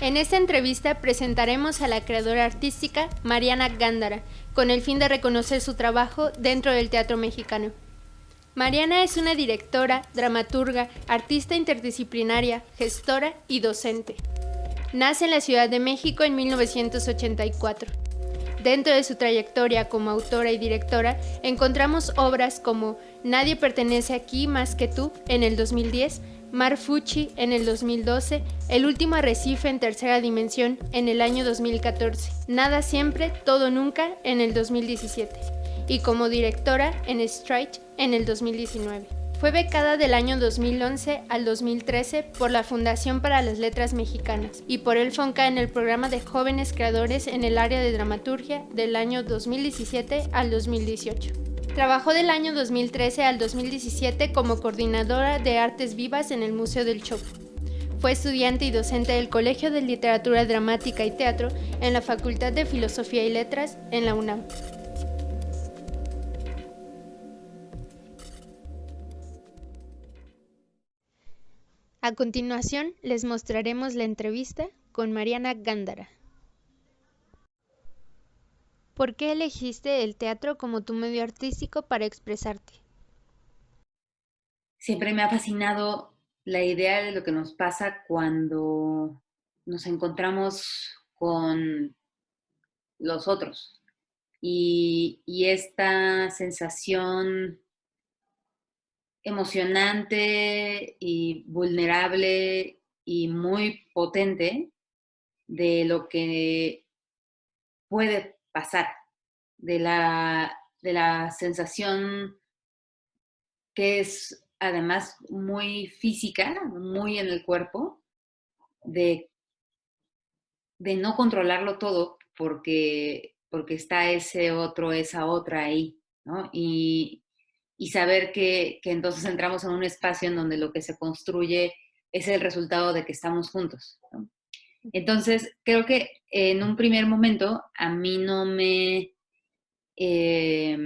En esta entrevista presentaremos a la creadora artística Mariana Gándara, con el fin de reconocer su trabajo dentro del teatro mexicano. Mariana es una directora, dramaturga, artista interdisciplinaria, gestora y docente. Nace en la Ciudad de México en 1984. Dentro de su trayectoria como autora y directora, encontramos obras como Nadie pertenece aquí más que tú, en el 2010, Mar Fuchi, en el 2012, El último arrecife en tercera dimensión, en el año 2014, Nada siempre, todo nunca, en el 2017, y como directora en Strike, en el 2019. Fue becada del año 2011 al 2013 por la Fundación para las Letras Mexicanas y por el FONCA en el programa de jóvenes creadores en el área de dramaturgia del año 2017 al 2018. Trabajó del año 2013 al 2017 como coordinadora de artes vivas en el Museo del Chopo. Fue estudiante y docente del Colegio de Literatura Dramática y Teatro en la Facultad de Filosofía y Letras en la UNAM. A continuación, les mostraremos la entrevista con Mariana Gándara. ¿Por qué elegiste el teatro como tu medio artístico para expresarte? Siempre me ha fascinado la idea de lo que nos pasa cuando nos encontramos con los otros y esta sensación emocionante y vulnerable y muy potente de lo que puede pasar, de la sensación que es además muy física, muy en el cuerpo, de, de no controlarlo todo porque está ese otro, esa otra ahí, ¿no? Y saber que entonces entramos en un espacio en donde lo que se construye es el resultado de que estamos juntos, ¿no? Entonces, creo que en un primer momento a mí no me eh,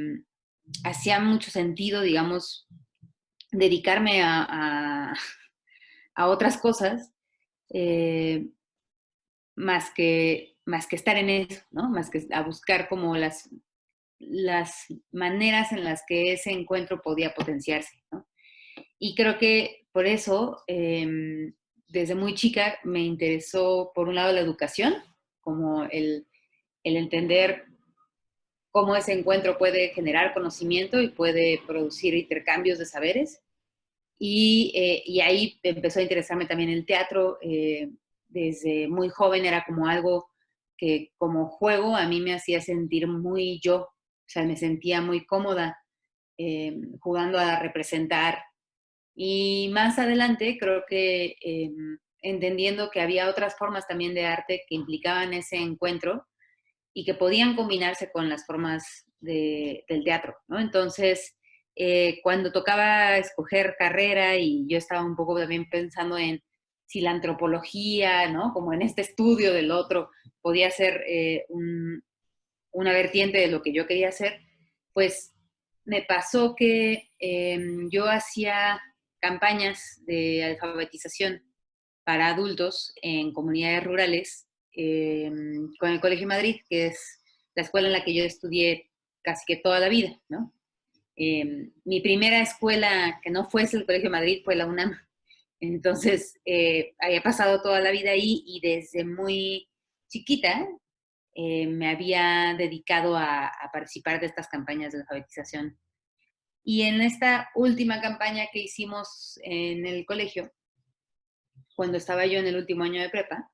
hacía mucho sentido, digamos, dedicarme a otras cosas eh, más que estar en eso, ¿no? Más que a buscar como las maneras en las que ese encuentro podía potenciarse, ¿no? Y creo que por eso, desde muy chica, me interesó, por un lado, la educación, como el entender cómo ese encuentro puede generar conocimiento y puede producir intercambios de saberes. Y ahí empezó a interesarme también el teatro. Desde muy joven era como algo que como juego a mí me hacía sentir muy yo, o sea, me sentía muy cómoda jugando a representar. Y más adelante creo que entendiendo que había otras formas también de arte que implicaban ese encuentro y que podían combinarse con las formas del teatro, ¿no? Entonces, cuando tocaba escoger carrera y yo estaba un poco también pensando en si la antropología, ¿no? Como en este estudio del otro, podía ser una vertiente de lo que yo quería hacer, pues me pasó que yo hacía campañas de alfabetización para adultos en comunidades rurales con el Colegio Madrid, que es la escuela en la que yo estudié casi que toda la vida, ¿no? Mi primera escuela que no fuese el Colegio Madrid fue la UNAM. Entonces, había pasado toda la vida ahí y desde muy chiquita me había dedicado a participar de estas campañas de alfabetización. Y en esta última campaña que hicimos en el colegio, cuando estaba yo en el último año de prepa,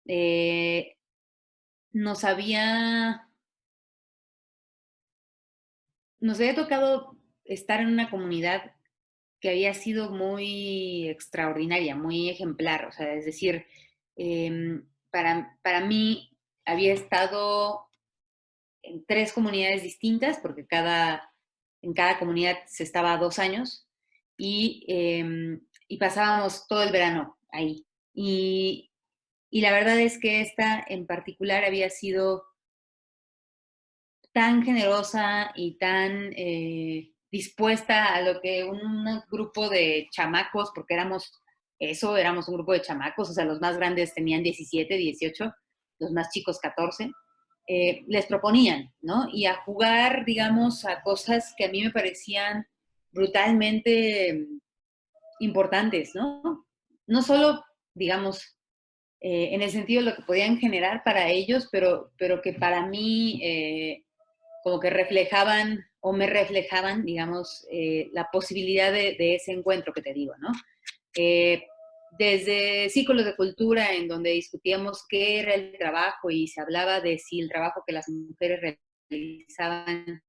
eh, nos había, nos había tocado estar en una comunidad que había sido muy extraordinaria, muy ejemplar. O sea, es decir, para mí había estado en tres comunidades distintas, porque en cada comunidad se estaba 2 años y pasábamos todo el verano ahí. Y la verdad es que esta en particular había sido tan generosa y tan dispuesta a lo que un grupo de chamacos, porque éramos eso, éramos un grupo de chamacos, o sea, los más grandes tenían 17, 18, los más chicos 14, les proponían, ¿no? Y a jugar, digamos, a cosas que a mí me parecían brutalmente importantes, ¿no? No solo, digamos, en el sentido de lo que podían generar para ellos, pero que para mí como que reflejaban o me reflejaban, digamos, la posibilidad de ese encuentro que te digo, ¿no? Eh, desde círculos de cultura en donde discutíamos qué era el trabajo y se hablaba de si el trabajo que las mujeres realizaban,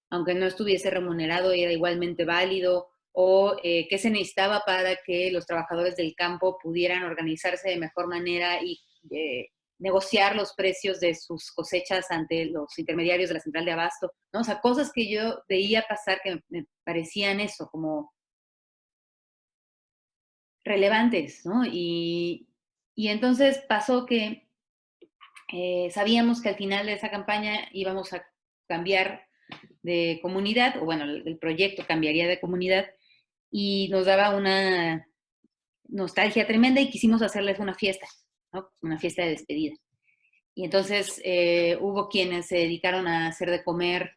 aunque no estuviese remunerado, era igualmente válido, o qué se necesitaba para que los trabajadores del campo pudieran organizarse de mejor manera y negociar los precios de sus cosechas ante los intermediarios de la central de abasto, ¿no? O sea, cosas que yo veía pasar que me parecían eso, como relevantes, ¿no? Y entonces pasó que sabíamos que al final de esa campaña íbamos a cambiar de comunidad, o bueno, el proyecto cambiaría de comunidad, y nos daba una nostalgia tremenda y quisimos hacerles una fiesta, ¿no? Una fiesta de despedida. Y entonces hubo quienes se dedicaron a hacer de comer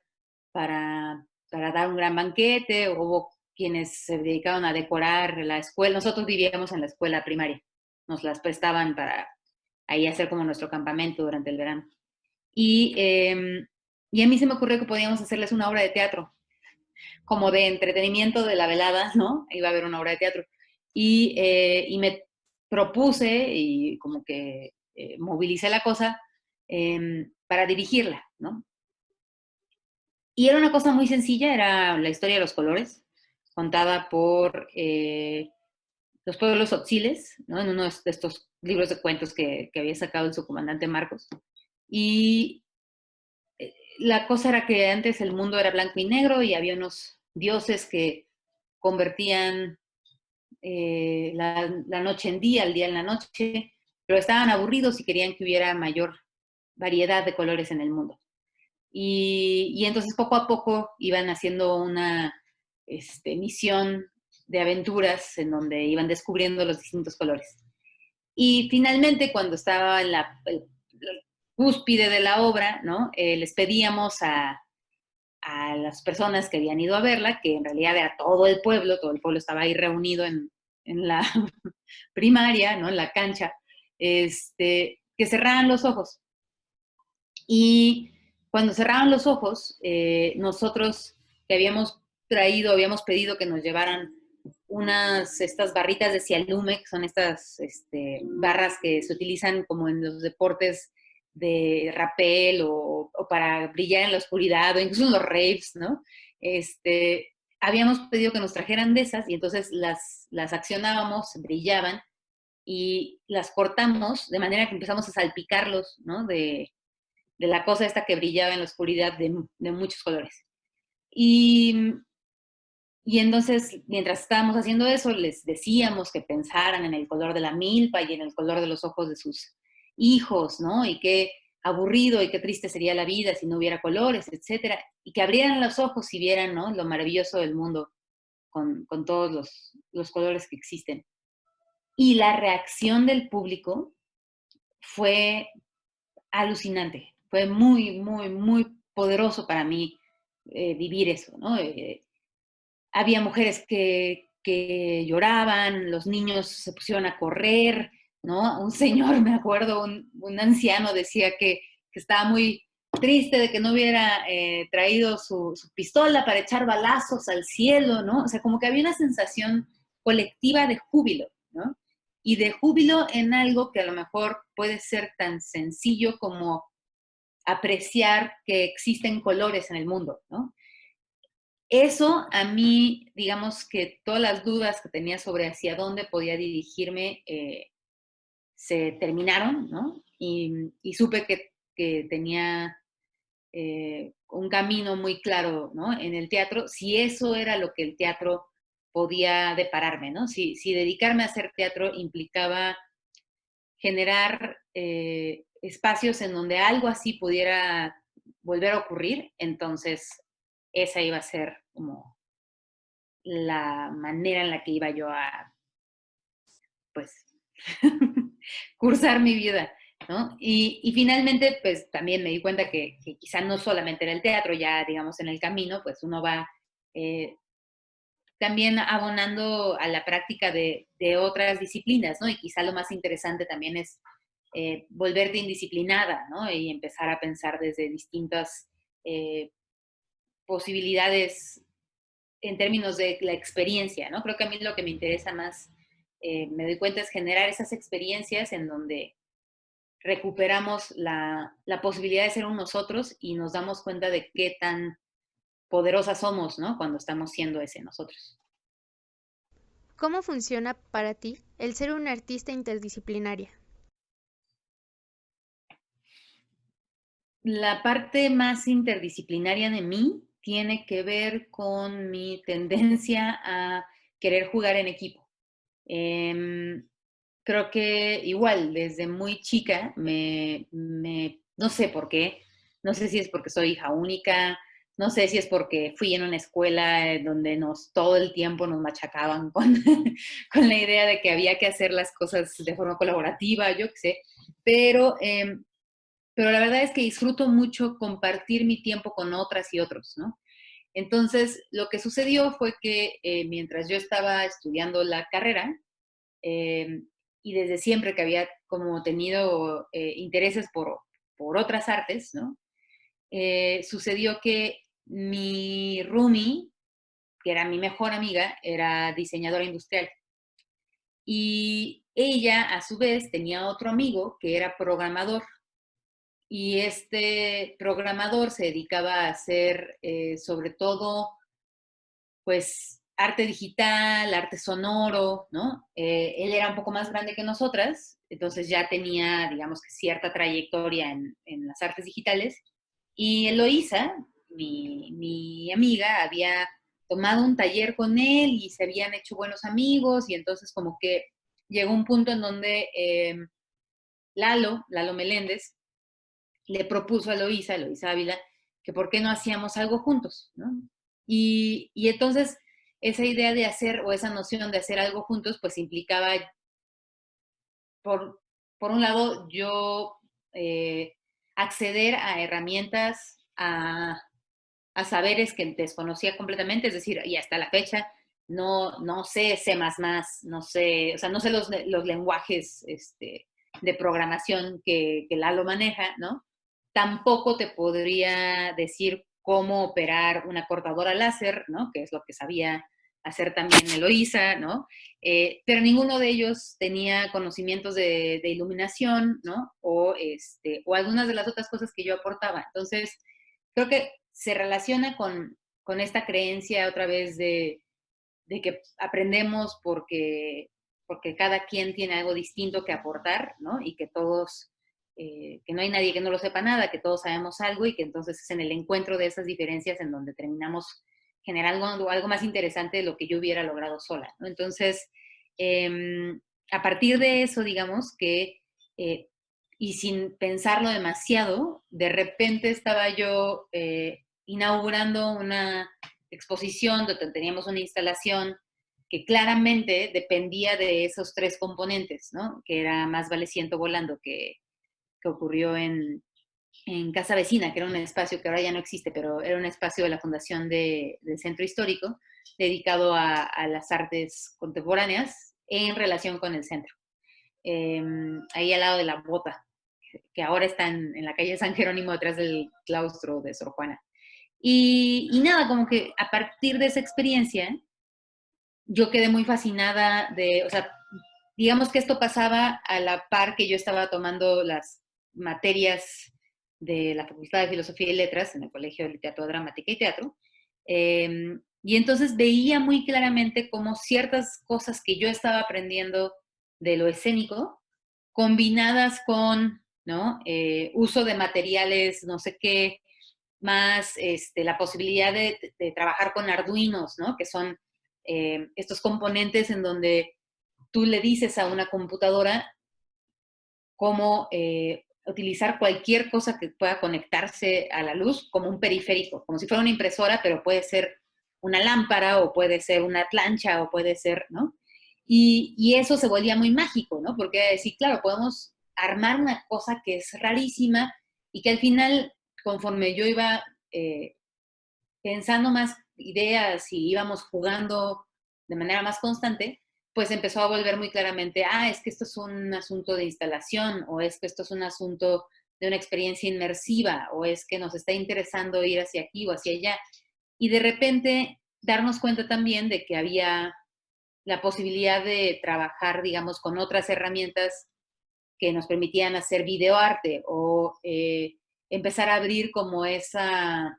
para dar un gran banquete, hubo quienes se dedicaron a decorar la escuela. Nosotros vivíamos en la escuela primaria, nos las prestaban para ahí hacer como nuestro campamento durante el verano. Y a mí se me ocurrió que podíamos hacerles una obra de teatro, como de entretenimiento de la velada, ¿no? Iba a haber una obra de teatro. Y me propuse y como que movilicé la cosa para dirigirla, ¿no? Y era una cosa muy sencilla, era la historia de los colores, contada por los pueblos tzotziles, ¿no? En uno de estos libros de cuentos que había sacado el subcomandante Marcos. Y la cosa era que antes el mundo era blanco y negro y había unos dioses que convertían la noche en día, el día en la noche, pero estaban aburridos y querían que hubiera mayor variedad de colores en el mundo. Y entonces poco a poco iban haciendo una misión de aventuras en donde iban descubriendo los distintos colores. Y finalmente, cuando estaba en la cúspide de la obra, ¿no? Les pedíamos a las personas que habían ido a verla, que en realidad era todo el pueblo estaba ahí reunido en la primaria, ¿no? En la cancha, que cerraran los ojos. Y cuando cerraban los ojos, nosotros que habíamos pedido que nos llevaran estas barritas de cialume, que son estas barras que se utilizan como en los deportes de rapel o para brillar en la oscuridad, o incluso en los raves, ¿no? Habíamos pedido que nos trajeran de esas y entonces las accionábamos, brillaban y las cortamos de manera que empezamos a salpicarlos, ¿no? De la cosa esta que brillaba en la oscuridad de muchos colores. Y entonces, mientras estábamos haciendo eso, les decíamos que pensaran en el color de la milpa y en el color de los ojos de sus hijos, ¿no? Y qué aburrido y qué triste sería la vida si no hubiera colores, etcétera. Y que abrieran los ojos y vieran, ¿no? Lo maravilloso del mundo con todos los colores que existen. Y la reacción del público fue alucinante. Fue muy, muy, muy poderoso para mí vivir eso, ¿no? Había mujeres que lloraban, los niños se pusieron a correr, ¿no? Un señor, me acuerdo, un anciano decía que estaba muy triste de que no hubiera traído su pistola para echar balazos al cielo, ¿no? O sea, como que había una sensación colectiva de júbilo, ¿no? Y de júbilo en algo que a lo mejor puede ser tan sencillo como apreciar que existen colores en el mundo, ¿no? Eso a mí, digamos que todas las dudas que tenía sobre hacia dónde podía dirigirme se terminaron, ¿no? Y supe que tenía un camino muy claro, ¿no? En el teatro, si eso era lo que el teatro podía depararme, ¿no? Si dedicarme a hacer teatro implicaba generar espacios en donde algo así pudiera volver a ocurrir, entonces esa iba a ser como la manera en la que iba yo pues, cursar mi vida, ¿no? Y finalmente, pues también me di cuenta que quizá no solamente era el teatro, ya digamos en el camino, pues uno va eh, también abonando a la práctica de otras disciplinas, ¿no? Y quizá lo más interesante también es volverte indisciplinada, ¿no? Y empezar a pensar desde distintas eh, posibilidades en términos de la experiencia, ¿no? Creo que a mí lo que me interesa más, me doy cuenta, es generar esas experiencias en donde recuperamos la posibilidad de ser un nosotros y nos damos cuenta de qué tan poderosas somos, ¿no? Cuando estamos siendo ese nosotros. ¿Cómo funciona para ti el ser una artista interdisciplinaria? La parte más interdisciplinaria de mí tiene que ver con mi tendencia a querer jugar en equipo. Em, Creo que igual, desde muy chica, no sé por qué, no sé si es porque soy hija única, no sé si es porque fui en una escuela donde todo el tiempo nos machacaban con, con la idea de que había que hacer las cosas de forma colaborativa, yo qué sé, pero, pero la verdad es que disfruto mucho compartir mi tiempo con otras y otros, ¿no? Entonces, lo que sucedió fue que mientras yo estaba estudiando la carrera, eh, y desde siempre que había como tenido intereses por otras artes, ¿no? Sucedió que mi roomie, que era mi mejor amiga, era diseñadora industrial. Y ella, a su vez, tenía otro amigo que era programador. Y este programador se dedicaba a hacer sobre todo pues arte digital, arte sonoro, ¿no? Él era un poco más grande que nosotras, entonces ya tenía, digamos que cierta trayectoria en las artes digitales. Y Eloísa, mi amiga, había tomado un taller con él y se habían hecho buenos amigos y entonces como que llegó un punto en donde Lalo Meléndez, le propuso a Eloísa Ávila, que por qué no hacíamos algo juntos, ¿no? Y entonces esa idea de hacer, o esa noción de hacer algo juntos, pues implicaba, por, por un lado, yo acceder a herramientas, a saberes que desconocía completamente, es decir, y hasta la fecha no sé C++, no sé, o sea, no sé los lenguajes de programación que Lalo maneja, ¿no? Tampoco te podría decir cómo operar una cortadora láser, ¿no? Que es lo que sabía hacer también Eloísa, ¿no? Pero ninguno de ellos tenía conocimientos de iluminación, ¿no? O algunas de las otras cosas que yo aportaba. Entonces, creo que se relaciona con esta creencia otra vez de que aprendemos porque cada quien tiene algo distinto que aportar, ¿no? Y que todos, que no hay nadie que no lo sepa nada, que todos sabemos algo y que entonces es en el encuentro de esas diferencias en donde terminamos generando algo más interesante de lo que yo hubiera logrado sola, ¿no? Entonces, a partir de eso, digamos que, y sin pensarlo demasiado, de repente estaba yo inaugurando una exposición donde teníamos una instalación que claramente dependía de esos tres componentes, ¿no? Que era Más vale ciento volando, que ocurrió en Casa Vecina, que era un espacio que ahora ya no existe, pero era un espacio de la Fundación del Centro Histórico dedicado a las artes contemporáneas en relación con el centro. Ahí al lado de la Bota, que ahora está en la calle San Jerónimo, detrás del claustro de Sor Juana. Y nada, como que a partir de esa experiencia, yo quedé muy fascinada o sea, digamos que esto pasaba a la par que yo estaba tomando las materias de la Facultad de Filosofía y Letras en el Colegio de Literatura Dramática y Teatro. Y entonces veía muy claramente cómo ciertas cosas que yo estaba aprendiendo de lo escénico, combinadas con, ¿no? Uso de materiales, no sé qué, más la posibilidad de trabajar con arduinos, ¿no? Que son estos componentes en donde tú le dices a una computadora cómo utilizar cualquier cosa que pueda conectarse a la luz como un periférico, como si fuera una impresora, pero puede ser una lámpara o puede ser una plancha o puede ser, ¿no? Y eso se volvía muy mágico, ¿no? Porque sí, claro, podemos armar una cosa que es rarísima y que al final, conforme yo iba pensando más ideas y íbamos jugando de manera más constante, pues empezó a volver muy claramente, es que esto es un asunto de instalación, o es que esto es un asunto de una experiencia inmersiva, o es que nos está interesando ir hacia aquí o hacia allá. Y de repente darnos cuenta también de que había la posibilidad de trabajar, digamos, con otras herramientas que nos permitían hacer videoarte o empezar a abrir como esta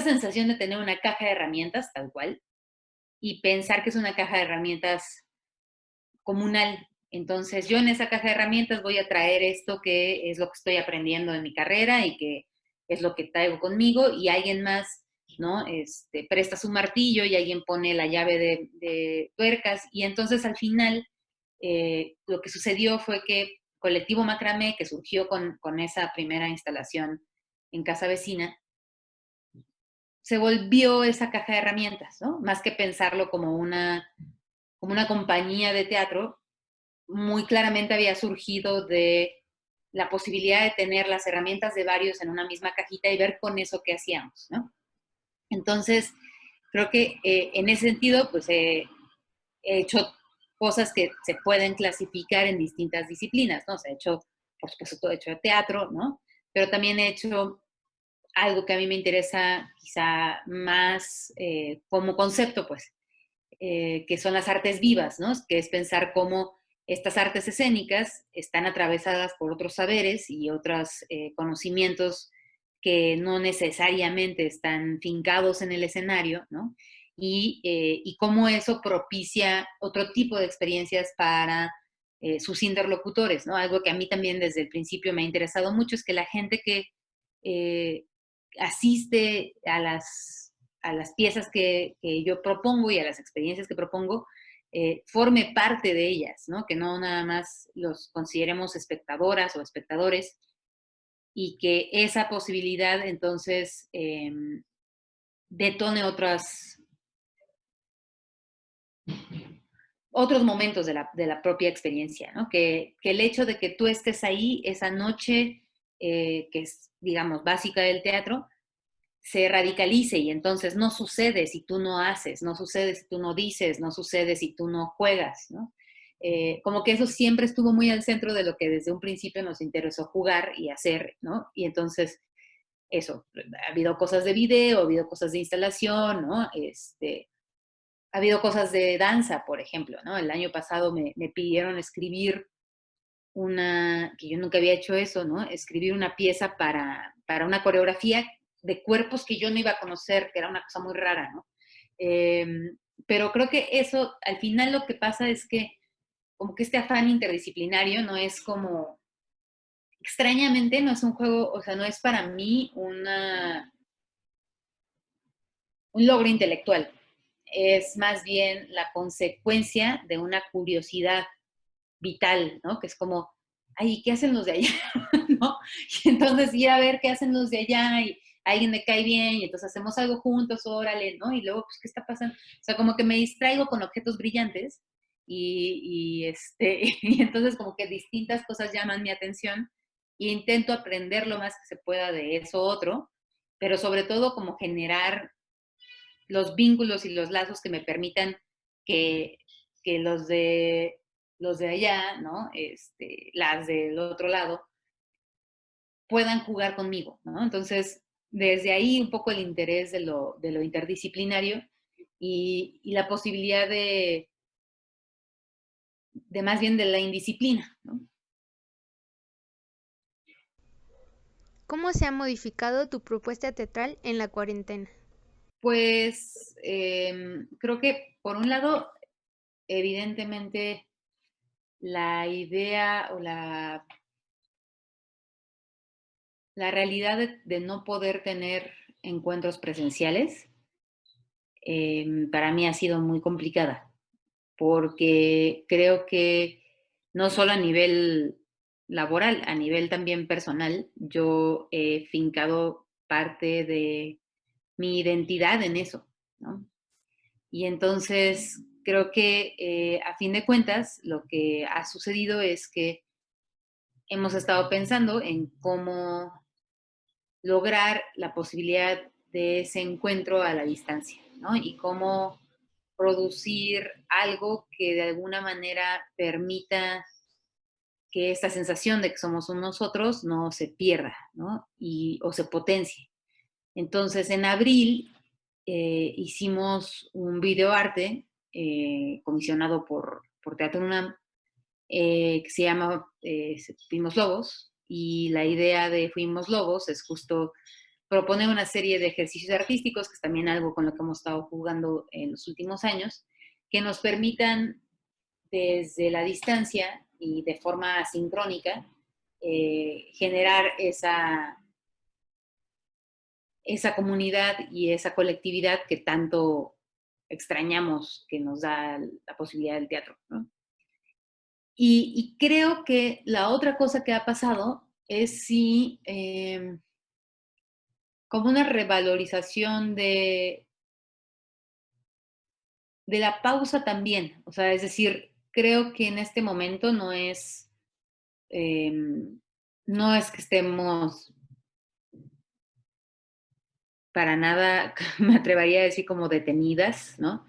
sensación de tener una caja de herramientas, tal cual, y pensar que es una caja de herramientas comunal. Entonces, yo en esa caja de herramientas voy a traer esto que es lo que estoy aprendiendo en mi carrera y que es lo que traigo conmigo, y alguien más, ¿no? Presta su martillo y alguien pone la llave de tuercas, y entonces al final lo que sucedió fue que Colectivo Macramé, que surgió con esa primera instalación en casa vecina, se volvió esa caja de herramientas, ¿no? Más que pensarlo como una compañía de teatro, muy claramente había surgido de la posibilidad de tener las herramientas de varios en una misma cajita y ver con eso qué hacíamos, ¿no? Entonces, creo que en ese sentido, pues he hecho cosas que se pueden clasificar en distintas disciplinas, ¿no? O sea, he hecho, por supuesto, he hecho teatro, ¿no? Pero también he hecho algo que a mí me interesa quizá más como concepto, pues, que son las artes vivas, ¿no? Que es pensar cómo estas artes escénicas están atravesadas por otros saberes y otros conocimientos que no necesariamente están fincados en el escenario, ¿no? Y cómo eso propicia otro tipo de experiencias para sus interlocutores, ¿no? Algo que a mí también desde el principio me ha interesado mucho es que la gente que eh, asiste a las piezas que yo propongo y a las experiencias que propongo, forme parte de ellas, ¿no? Que no nada más los consideremos espectadoras o espectadores, y que esa posibilidad entonces detone otros momentos de la propia experiencia, ¿no? Que el hecho de que tú estés ahí esa noche, que es, digamos, básica del teatro, se radicalice, y entonces no sucede si tú no haces, no sucede si tú no dices, no sucede si tú no juegas, ¿no? Como que eso siempre estuvo muy al centro de lo que desde un principio nos interesó jugar y hacer, ¿no? Y entonces, eso, ha habido cosas de video, ha habido cosas de instalación, ¿no? Ha habido cosas de danza, por ejemplo, ¿no? El año pasado me pidieron escribir que yo nunca había hecho eso, ¿no? Escribir una pieza para una coreografía de cuerpos que yo no iba a conocer, que era una cosa muy rara, ¿no? Eh, pero creo que eso, al final lo que pasa es que como que este afán interdisciplinario no es como, extrañamente no es un juego, o sea, no es para mí un logro intelectual, es más bien la consecuencia de una curiosidad vital, ¿no? Que es como, ay, ¿qué hacen los de allá? ¿No? Y entonces ir a ver qué hacen los de allá, y alguien me cae bien y entonces hacemos algo juntos, órale, ¿no? Y luego, pues, ¿qué está pasando? O sea, como que me distraigo con objetos brillantes y entonces como que distintas cosas llaman mi atención e intento aprender lo más que se pueda de eso otro, pero sobre todo como generar los vínculos y los lazos que me permitan que, que los de allá, ¿no? Las del otro lado, puedan jugar conmigo, ¿no? Entonces, desde ahí un poco el interés de lo interdisciplinario y la posibilidad de más bien de la indisciplina, ¿no? ¿Cómo se ha modificado tu propuesta teatral en la cuarentena? Pues creo que por un lado, evidentemente, la idea o la realidad de no poder tener encuentros presenciales, para mí ha sido muy complicada, porque creo que no solo a nivel laboral, a nivel también personal, yo he fincado parte de mi identidad en eso, ¿no? Y entonces creo que a fin de cuentas lo que ha sucedido es que hemos estado pensando en cómo lograr la posibilidad de ese encuentro a la distancia, ¿no? Y cómo producir algo que de alguna manera permita que esta sensación de que somos nosotros no se pierda, ¿no? O se potencie. Entonces, en abril hicimos un videoarte comisionado por Teatro UNAM, que se llama Fuimos Lobos, y la idea de Fuimos Lobos es justo proponer una serie de ejercicios artísticos, que es también algo con lo que hemos estado jugando en los últimos años, que nos permitan desde la distancia y de forma asincrónica generar esa comunidad y esa colectividad que tanto extrañamos que nos da la posibilidad del teatro, ¿no? Y creo que la otra cosa que ha pasado es sí como una revalorización de la pausa también. O sea, es decir, creo que en este momento no es que estemos para nada, me atrevería a decir como detenidas, ¿no?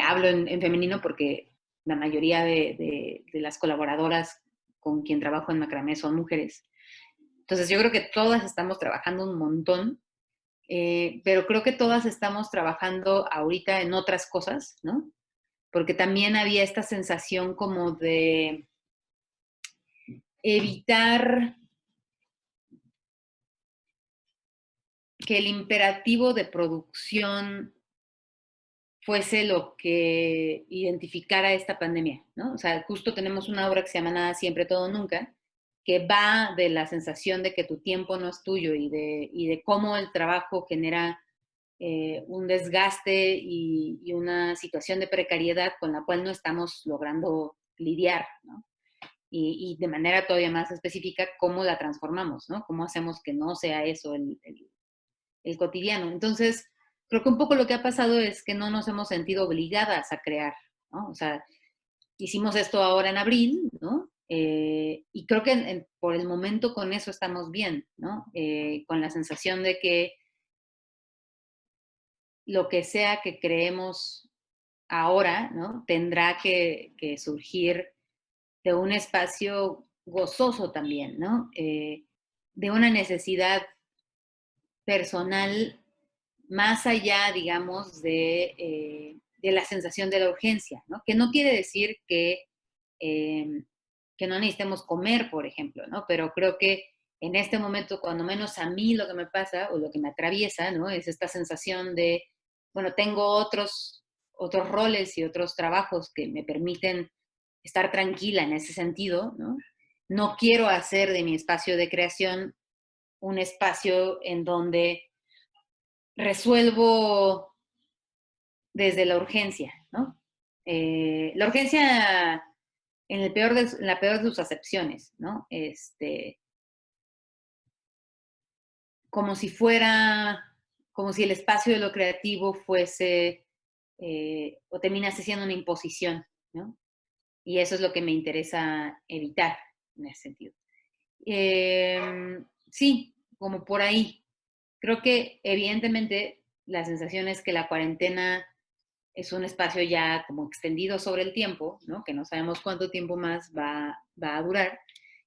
Hablo en femenino porque la mayoría de las colaboradoras con quien trabajo en Macramé son mujeres. Entonces yo creo que todas estamos trabajando un montón, pero creo que todas estamos trabajando ahorita en otras cosas, ¿no? Porque también había esta sensación como de evitar que el imperativo de producción fuese lo que identificara esta pandemia, ¿no? O sea, justo tenemos una obra que se llama Nada, Siempre, Todo, Nunca, que va de la sensación de que tu tiempo no es tuyo y de cómo el trabajo genera un desgaste y una situación de precariedad con la cual no estamos logrando lidiar, ¿no? Y de manera todavía más específica, cómo la transformamos, ¿no? Cómo hacemos que no sea eso el cotidiano. Entonces, creo que un poco lo que ha pasado es que no nos hemos sentido obligadas a crear, ¿no? O sea, hicimos esto ahora en abril, ¿no? Y creo que por el momento con eso estamos bien, ¿no? Con la sensación de que lo que sea que creemos ahora, ¿no? Tendrá que surgir de un espacio gozoso también, ¿no? De una necesidad personal más allá, digamos, de la sensación de la urgencia, ¿no? Que no quiere decir que no necesitemos comer, por ejemplo, ¿no? Pero creo que en este momento, cuando menos a mí lo que me pasa o lo que me atraviesa, ¿no? Es esta sensación de, bueno, tengo otros roles y otros trabajos que me permiten estar tranquila en ese sentido, ¿no? No quiero hacer de mi espacio de creación un espacio en donde resuelvo desde la urgencia, ¿no? La urgencia en la peor de sus acepciones, ¿no? Como si fuera, como si el espacio de lo creativo fuese, o terminase siendo una imposición, ¿no? Y eso es lo que me interesa evitar en ese sentido. Sí, como por ahí. Creo que evidentemente la sensación es que la cuarentena es un espacio ya como extendido sobre el tiempo, ¿no? Que no sabemos cuánto tiempo más va a durar.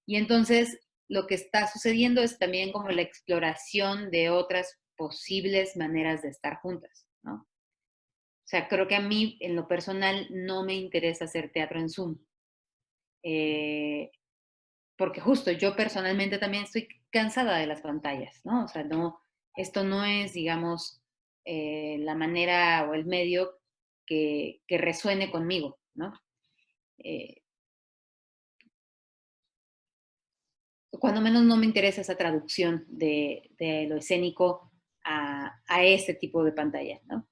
Y entonces lo que está sucediendo es también como la exploración de otras posibles maneras de estar juntas, ¿no? O sea, creo que a mí en lo personal no me interesa hacer teatro en Zoom. Eh, Porque justo yo personalmente también estoy cansada de las pantallas, ¿no? O sea, no, esto no es, digamos, la manera o el medio que resuene conmigo, ¿no? Eh, Cuando menos no me interesa esa traducción de lo escénico a ese tipo de pantalla, ¿no?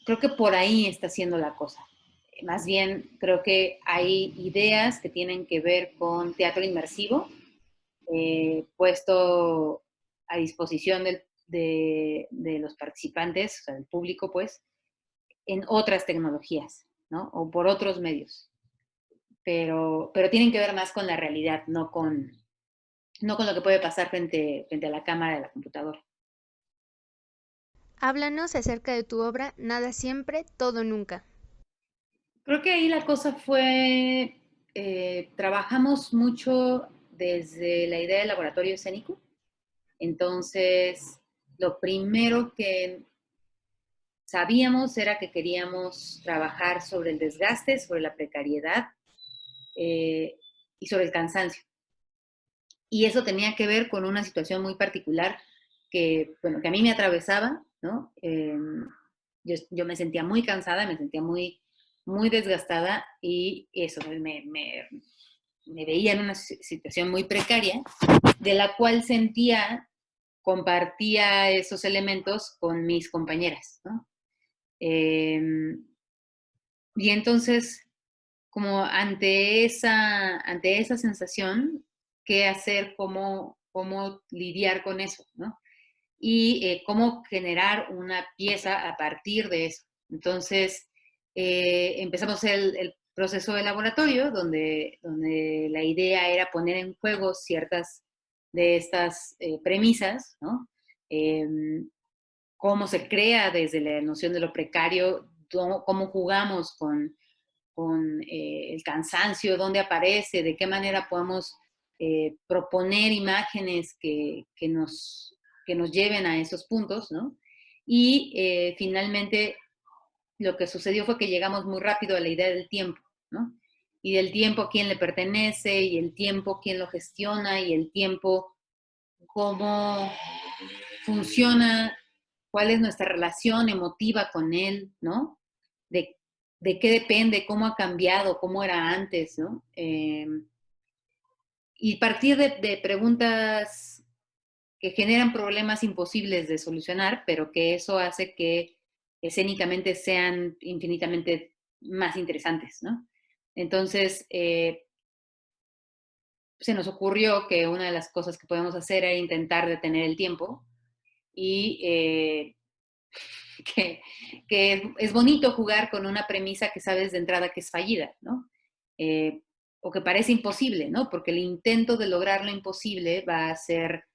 Creo que por ahí está siendo la cosa. Más bien, creo que hay ideas que tienen que ver con teatro inmersivo, puesto a disposición de los participantes, o sea, del público, pues, en otras tecnologías, ¿no? O por otros medios. Pero tienen que ver más con la realidad, no con lo que puede pasar frente a la cámara de la computadora. Háblanos acerca de tu obra Nada siempre, todo nunca. Creo que ahí la cosa fue, trabajamos mucho desde la idea del laboratorio escénico. Entonces, lo primero que sabíamos era que queríamos trabajar sobre el desgaste, sobre la precariedad y sobre el cansancio. Y eso tenía que ver con una situación muy particular que, bueno, que a mí me atravesaba, ¿no? Yo me sentía muy cansada, me sentía muy desgastada y eso, me veía en una situación muy precaria, de la cual compartía esos elementos con mis compañeras, ¿no? Y entonces, como ante esa sensación, qué hacer, cómo lidiar con eso, ¿no? Y cómo generar una pieza a partir de eso. Entonces, empezamos el proceso de laboratorio, donde la idea era poner en juego ciertas de estas premisas, ¿no? Eh, cómo se crea desde la noción de lo precario, cómo jugamos con el cansancio, dónde aparece, de qué manera podemos proponer imágenes que nos lleven a esos puntos, ¿no? Y finalmente lo que sucedió fue que llegamos muy rápido a la idea del tiempo, ¿no? Y del tiempo a quién le pertenece, y el tiempo quién lo gestiona, y el tiempo cómo funciona, cuál es nuestra relación emotiva con él, ¿no? De, de qué depende, cómo ha cambiado, cómo era antes, ¿no? Y partir de preguntas que generan problemas imposibles de solucionar, pero que eso hace que escénicamente sean infinitamente más interesantes, ¿no? Entonces, se nos ocurrió que una de las cosas que podemos hacer era intentar detener el tiempo y que es bonito jugar con una premisa que sabes de entrada que es fallida, ¿no? Eh, o que parece imposible, ¿no? Porque el intento de lograr lo imposible va a ser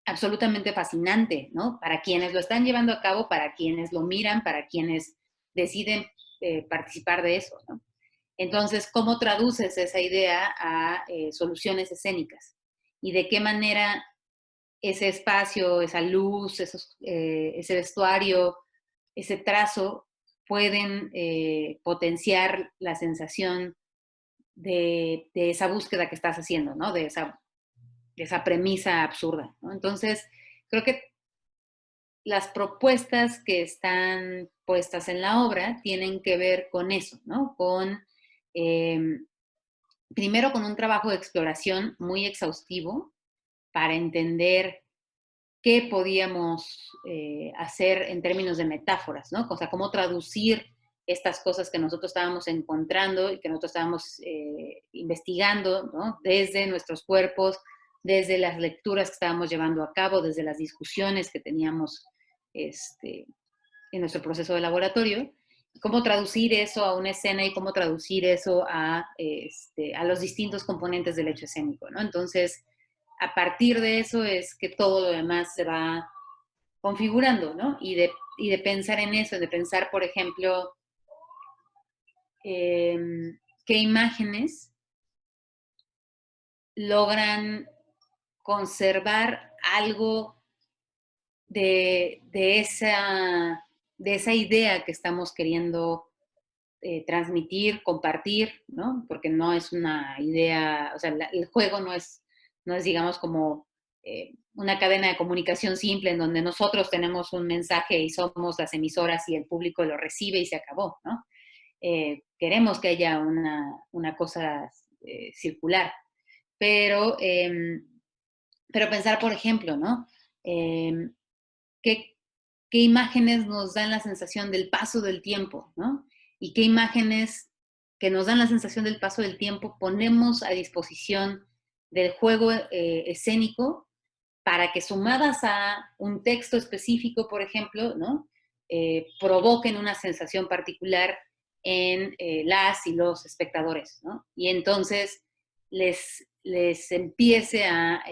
absolutamente fascinante, ¿no? Para quienes lo están llevando a cabo, para quienes lo miran, para quienes deciden participar de eso, ¿no? Entonces, ¿cómo traduces esa idea a soluciones escénicas? ¿Y de qué manera ese espacio, esa luz, ese vestuario, ese trazo pueden potenciar la sensación de esa búsqueda que estás haciendo, ¿no? De esa premisa absurda, ¿no? Entonces, creo que las propuestas que están puestas en la obra tienen que ver con eso, ¿no? Eh, primero, con un trabajo de exploración muy exhaustivo para entender qué podíamos hacer en términos de metáforas, ¿no? O sea, cómo traducir estas cosas que nosotros estábamos encontrando y que nosotros estábamos investigando, ¿no? Desde nuestros cuerpos, desde las lecturas que estábamos llevando a cabo, desde las discusiones que teníamos en nuestro proceso de laboratorio, cómo traducir eso a una escena y cómo traducir eso a los distintos componentes del hecho escénico, ¿no? Entonces, a partir de eso es que todo lo demás se va configurando, ¿no? Y de pensar en eso, de pensar, por ejemplo, eh, qué imágenes logran conservar algo de esa idea que estamos queriendo transmitir, compartir, ¿no? Porque no es una idea, o sea, el juego no es digamos, como una cadena de comunicación simple en donde nosotros tenemos un mensaje y somos las emisoras y el público lo recibe y se acabó, ¿no? Queremos que haya una cosa circular, pero, pero pensar, por ejemplo, ¿no? Eh, ¿qué, ¿Qué imágenes nos dan la sensación del paso del tiempo, ¿no? Y qué imágenes que nos dan la sensación del paso del tiempo ponemos a disposición del juego escénico para que sumadas a un texto específico, por ejemplo, ¿no? provoquen una sensación particular en las y los espectadores, ¿no? Y entonces les empiece a,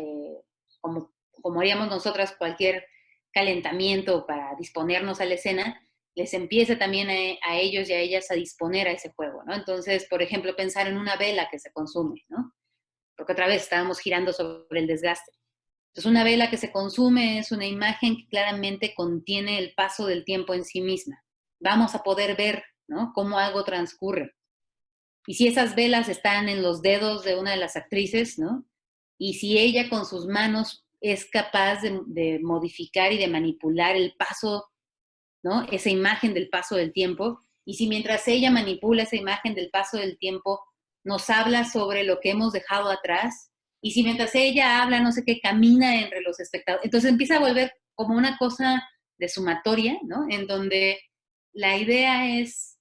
como haríamos nosotras cualquier calentamiento para disponernos a la escena, les empiece también a ellos y a ellas a disponer a ese juego, ¿no? Entonces, por ejemplo, pensar en una vela que se consume, ¿no? Porque otra vez estábamos girando sobre el desgaste. Entonces, una vela que se consume es una imagen que claramente contiene el paso del tiempo en sí misma. Vamos a poder ver, ¿no?, cómo algo transcurre. Y si esas velas están en los dedos de una de las actrices, ¿no?, y si ella con sus manos es capaz de modificar y de manipular el paso, ¿no?, esa imagen del paso del tiempo, y si mientras ella manipula esa imagen del paso del tiempo nos habla sobre lo que hemos dejado atrás, y si mientras ella habla, no sé qué, camina entre los espectadores, entonces empieza a volver como una cosa de sumatoria, ¿no?, en donde la idea es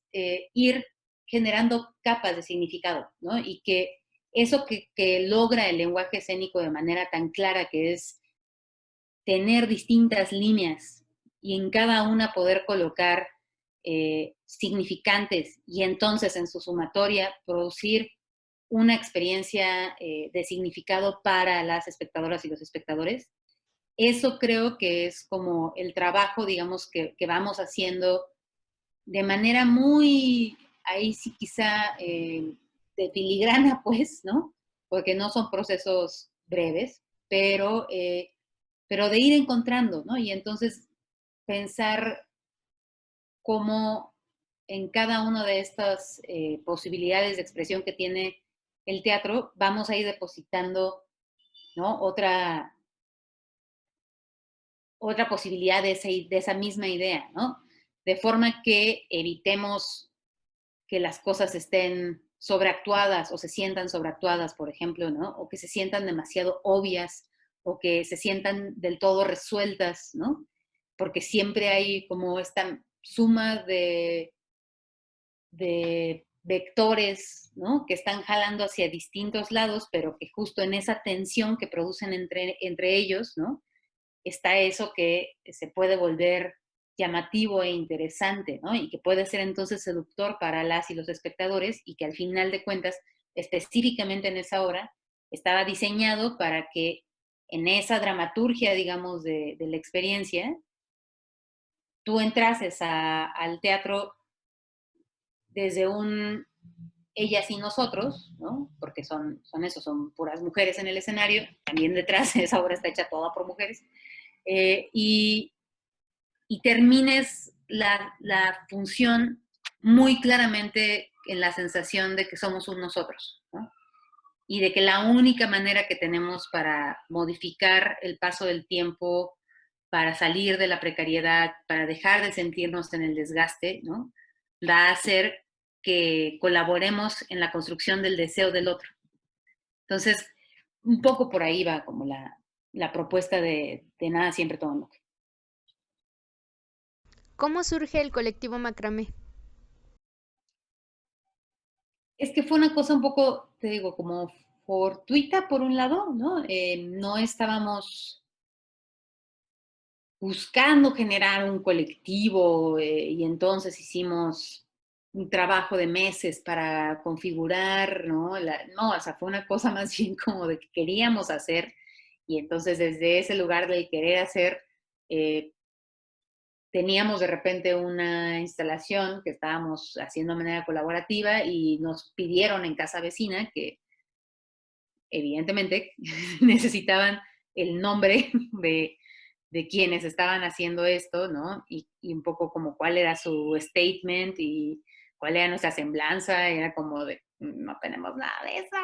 ir generando capas de significado, ¿no?, y que eso que logra el lenguaje escénico de manera tan clara, que es tener distintas líneas y en cada una poder colocar significantes y entonces en su sumatoria producir una experiencia de significado para las espectadoras y los espectadores. Eso creo que es como el trabajo, digamos, que vamos haciendo de manera muy, ahí sí quizá de filigrana, pues, ¿no? Porque no son procesos breves, pero de ir encontrando, ¿no? Y entonces pensar cómo en cada una de estas posibilidades de expresión que tiene el teatro, vamos a ir depositando, ¿no?, otra posibilidad de esa misma idea, ¿no? De forma que evitemos que las cosas estén sobreactuadas o se sientan sobreactuadas, por ejemplo, ¿no? O que se sientan demasiado obvias o que se sientan del todo resueltas, ¿no? Porque siempre hay como esta suma de vectores, ¿no?, que están jalando hacia distintos lados, pero que justo en esa tensión que producen entre ellos, ¿no?, está eso que se puede volver llamativo e interesante, ¿no?, y que puede ser entonces seductor para las y los espectadores y que al final de cuentas, específicamente en esa obra, estaba diseñado para que en esa dramaturgia, digamos, de la experiencia, tú entrases al teatro desde un ellas y nosotros, ¿no? Porque son eso, son puras mujeres en el escenario, también detrás esa obra está hecha toda por mujeres, y termines la función muy claramente en la sensación de que somos un nosotros, ¿no? Y de que la única manera que tenemos para modificar el paso del tiempo, para salir de la precariedad, para dejar de sentirnos en el desgaste, ¿no?, va a ser que colaboremos en la construcción del deseo del otro. Entonces, un poco por ahí va como la propuesta de Nada Siempre Todo Nunca. ¿Cómo surge el colectivo Macramé? Es que fue una cosa un poco, te digo, como fortuita por un lado, ¿no? No estábamos buscando generar un colectivo y entonces hicimos un trabajo de meses para configurar, ¿no? No, o sea, fue una cosa más bien como de que queríamos hacer y entonces desde ese lugar del querer hacer, eh, teníamos de repente una instalación que estábamos haciendo de manera colaborativa y nos pidieron en casa vecina que evidentemente necesitaban el nombre de quienes estaban haciendo esto, ¿no? Y un poco como cuál era su statement y cuál era nuestra semblanza, era como de, no tenemos nada de eso.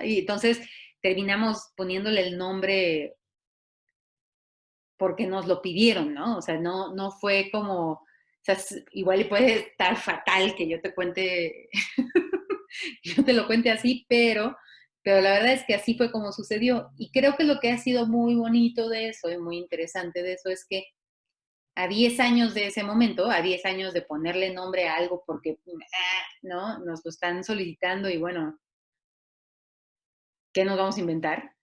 Y entonces terminamos poniéndole el nombre porque nos lo pidieron, ¿no? O sea, no fue como, o sea, igual puede estar fatal que yo te cuente, yo te lo cuente así, pero la verdad es que así fue como sucedió. Y creo que lo que ha sido muy bonito de eso y muy interesante de eso es que a 10 años de ese momento, a 10 años de ponerle nombre a algo porque, ¿no? Nos lo están solicitando y bueno, ¿qué nos vamos a inventar?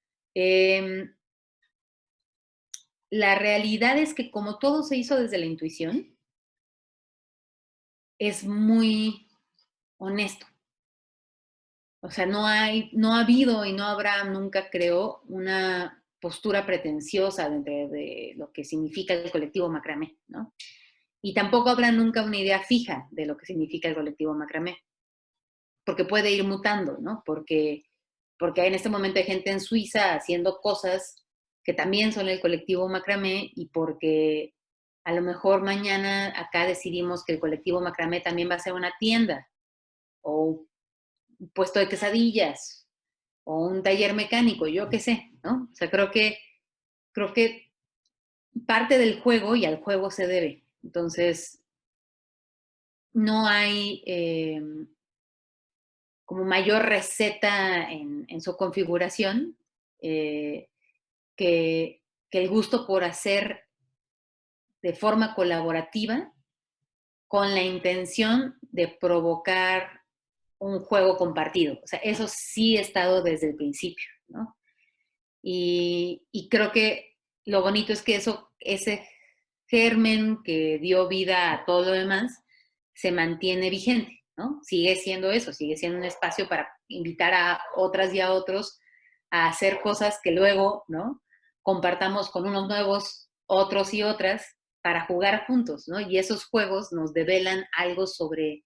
La realidad es que como todo se hizo desde la intuición, es muy honesto. O sea, no ha habido y no habrá nunca, creo, una postura pretenciosa dentro de lo que significa el colectivo macramé, ¿no? Y tampoco habrá nunca una idea fija de lo que significa el colectivo macramé, porque puede ir mutando, ¿no? Porque en este momento hay gente en Suiza haciendo cosas que también son el colectivo macramé y porque a lo mejor mañana acá decidimos que el colectivo macramé también va a ser una tienda o un puesto de quesadillas o un taller mecánico, yo qué sé, ¿no? O sea, creo que parte del juego y al juego se debe. Entonces, no hay como mayor receta en su configuración eh, que el gusto por hacer de forma colaborativa con la intención de provocar un juego compartido. O sea, eso sí ha estado desde el principio, ¿no? Y creo que lo bonito es que ese germen que dio vida a todo lo demás se mantiene vigente, ¿no? Sigue siendo eso, sigue siendo un espacio para invitar a otras y a otros a hacer cosas que luego, ¿no? Compartamos con unos nuevos, otros y otras, para jugar juntos, ¿no? Y esos juegos nos develan algo sobre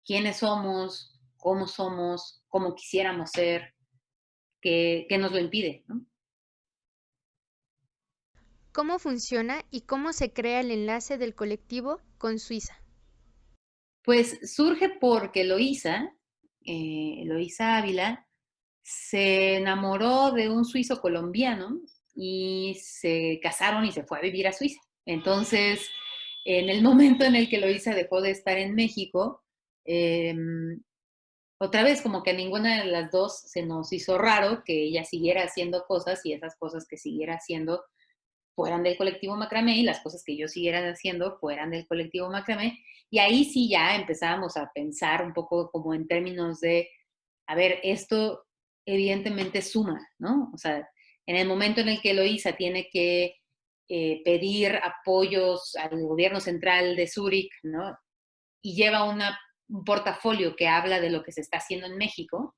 quiénes somos, cómo quisiéramos ser, qué nos lo impide, ¿no? ¿Cómo funciona y cómo se crea el enlace del colectivo con Suiza? Pues surge porque Eloísa Ávila, se enamoró de un suizo colombiano y se casaron y se fue a vivir a Suiza. Entonces, en el momento en el que Eloísa dejó de estar en México, eh, otra vez como que a ninguna de las dos se nos hizo raro que ella siguiera haciendo cosas y esas cosas que siguiera haciendo fueran del colectivo macramé y las cosas que yo siguiera haciendo fueran del colectivo macramé. Y ahí sí ya empezábamos a pensar un poco como en términos de, a ver, esto evidentemente suma, ¿no? O sea, en el momento en el que Eloísa tiene que pedir apoyos al gobierno central de Zúrich, ¿no? Y lleva un portafolio que habla de lo que se está haciendo en México,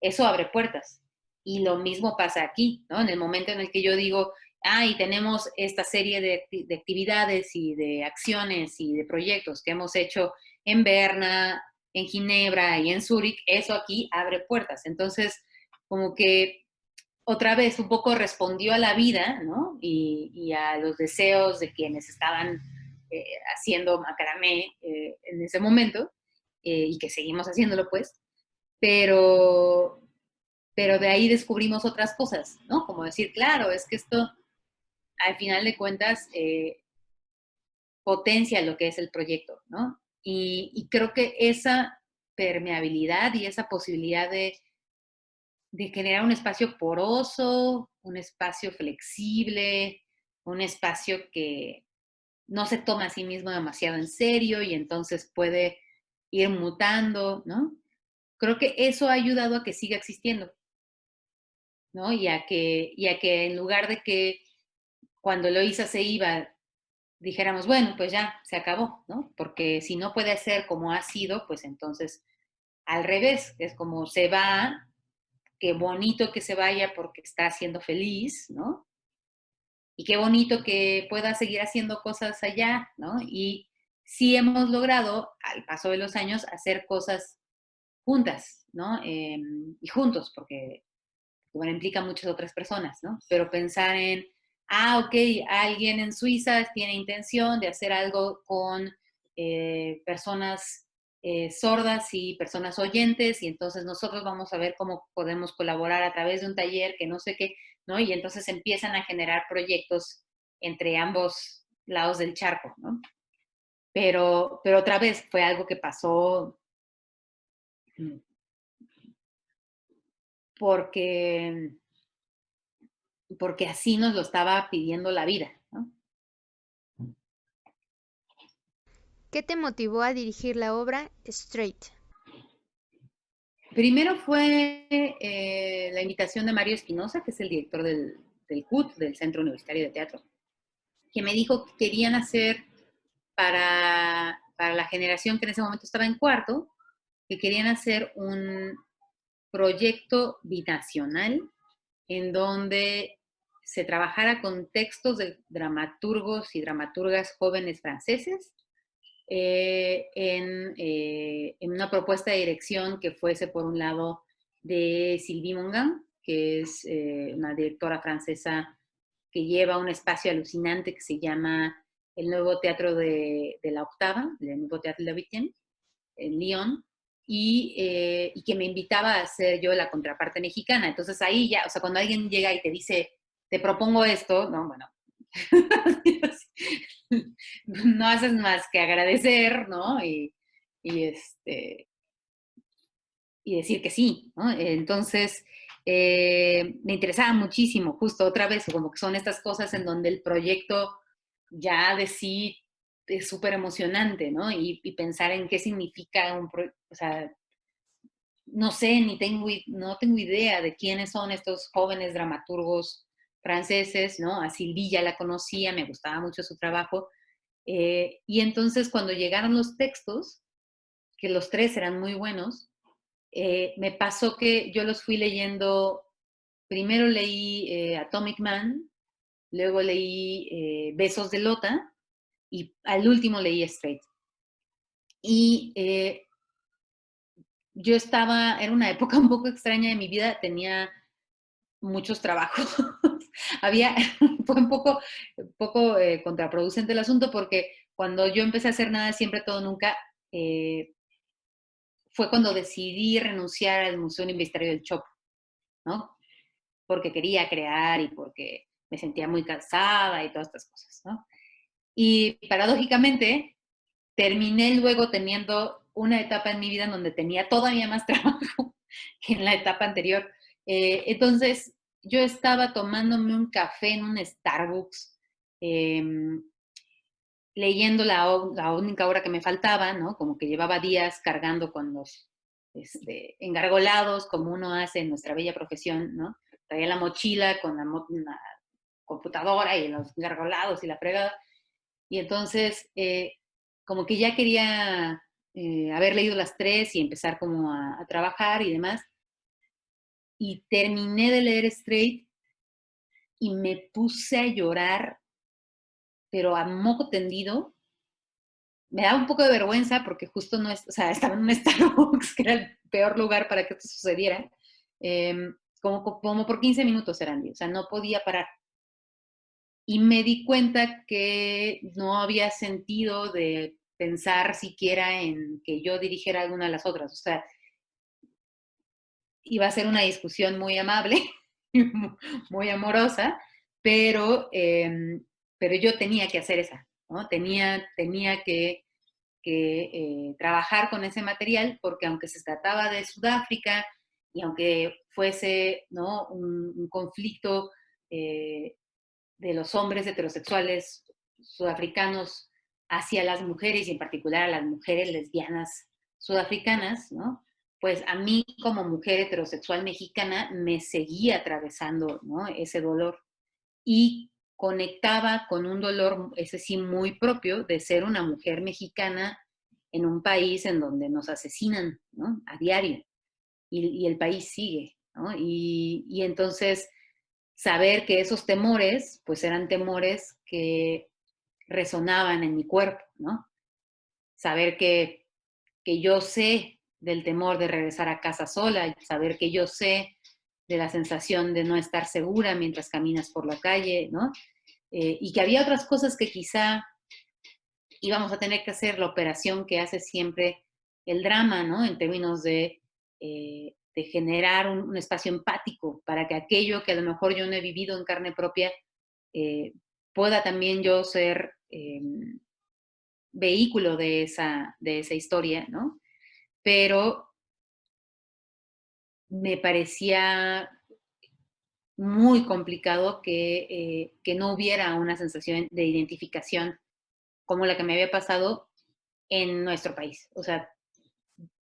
eso abre puertas. Y lo mismo pasa aquí, ¿no? En el momento en el que yo digo, y tenemos esta serie de actividades y de acciones y de proyectos que hemos hecho en Berna, en Ginebra y en Zúrich, eso aquí abre puertas. Entonces, como que otra vez un poco respondió a la vida, ¿no? Y a los deseos de quienes estaban haciendo macramé en ese momento, y que seguimos haciéndolo, pues, pero, pero de ahí descubrimos otras cosas, ¿no? Como decir, claro, es que esto, al final de cuentas, potencia lo que es el proyecto, ¿no? Y creo que esa permeabilidad y esa posibilidad de generar un espacio poroso, un espacio flexible, un espacio que no se toma a sí mismo demasiado en serio y entonces puede ir mutando, ¿no? Creo que eso ha ayudado a que siga existiendo, ¿no? Y a que en lugar de que cuando Eloísa se iba, dijéramos, bueno, pues ya, se acabó, ¿no? Porque si no puede ser como ha sido, pues entonces al revés, es como se va, qué bonito que se vaya porque está siendo feliz, ¿no? Y qué bonito que pueda seguir haciendo cosas allá, ¿no? Y sí hemos logrado, al paso de los años, hacer cosas juntas, ¿no? Y juntos, porque bueno, implica muchas otras personas, ¿no? Pero pensar en, ok, alguien en Suiza tiene intención de hacer algo con personas sordas y personas oyentes, y entonces nosotros vamos a ver cómo podemos colaborar a través de un taller que no sé qué, ¿no? Y entonces empiezan a generar proyectos entre ambos lados del charco, ¿no? Pero otra vez fue algo que pasó porque porque así nos lo estaba pidiendo la vida, ¿no? ¿Qué te motivó a dirigir la obra Straight? Primero fue la invitación de Mario Espinosa, que es el director del CUT, del Centro Universitario de Teatro, que me dijo que querían hacer para para la generación que en ese momento estaba en cuarto, que querían hacer un proyecto binacional en donde se trabajara con textos de dramaturgos y dramaturgas jóvenes franceses en una propuesta de dirección que fuese, por un lado, de Sylvie Mongan, que es una directora francesa que lleva un espacio alucinante que se llama el Nuevo Teatro de la Octava, el Nuevo Teatro de la Huitième, en Lyon, y que me invitaba a hacer yo la contraparte mexicana. Entonces ahí ya, o sea, cuando alguien llega y te dice, te propongo esto, no, bueno, no haces más que agradecer, ¿no? Y decir que sí, ¿no? Entonces, me interesaba muchísimo, justo otra vez, como que son estas cosas en donde el proyecto ya de sí es súper emocionante, ¿no? Y pensar en qué significa o sea, no sé, no tengo idea de quiénes son estos jóvenes dramaturgos franceses, ¿no? A Sylvie ya la conocía, me gustaba mucho su trabajo. Y entonces cuando llegaron los textos, que los tres eran muy buenos, me pasó que yo los fui leyendo, primero leí Atomic Man, luego leí Besos de Lota y al último leí Straight. Y yo era una época un poco extraña de mi vida, tenía muchos trabajos. Fue un poco contraproducente el asunto porque cuando yo empecé a hacer nada siempre, todo, nunca, fue cuando decidí renunciar al Museo Universitario del Chopo, ¿no? Porque quería crear y porque me sentía muy cansada y todas estas cosas, ¿no? Y paradójicamente, terminé luego teniendo una etapa en mi vida en donde tenía todavía más trabajo que en la etapa anterior. Entonces, yo estaba tomándome un café en un Starbucks, eh, leyendo la única hora que me faltaba, ¿no? Como que llevaba días cargando con los engargolados, como uno hace en nuestra bella profesión, ¿no? Traía la mochila con la computadora y los engargolados y la fregada. Y entonces, como que ya quería haber leído las tres y empezar como a trabajar y demás. Y terminé de leer Straight y me puse a llorar, pero a moco tendido. Me daba un poco de vergüenza porque justo no es, o sea, estaba en un Starbucks, que era el peor lugar para que esto sucediera. Como por 15 minutos eran, o sea, no podía parar. Y me di cuenta que no había sentido de pensar siquiera en que yo dirigiera alguna de las otras. O sea, iba a ser una discusión muy amable, muy amorosa, pero yo tenía que hacer esa, ¿no? Tenía que trabajar con ese material porque aunque se trataba de Sudáfrica y aunque fuese, ¿no?, un conflicto de los hombres heterosexuales sudafricanos hacia las mujeres y en particular a las mujeres lesbianas sudafricanas, ¿no? Pues a mí como mujer heterosexual mexicana me seguía atravesando, ¿no?, ese dolor y conectaba con un dolor, ese sí, muy propio de ser una mujer mexicana en un país en donde nos asesinan, ¿no?, a diario y el país sigue, ¿no? Y entonces saber que esos temores, pues eran temores que resonaban en mi cuerpo, ¿no? Saber que yo sé del temor de regresar a casa sola, saber que yo sé de la sensación de no estar segura mientras caminas por la calle, ¿no? Y que había otras cosas que quizá íbamos a tener que hacer, la operación que hace siempre el drama, ¿no? En términos de generar un espacio empático para que aquello que a lo mejor yo no he vivido en carne propia eh, pueda también yo ser vehículo de esa historia, ¿no? Pero me parecía muy complicado que no hubiera una sensación de identificación como la que me había pasado en nuestro país. O sea,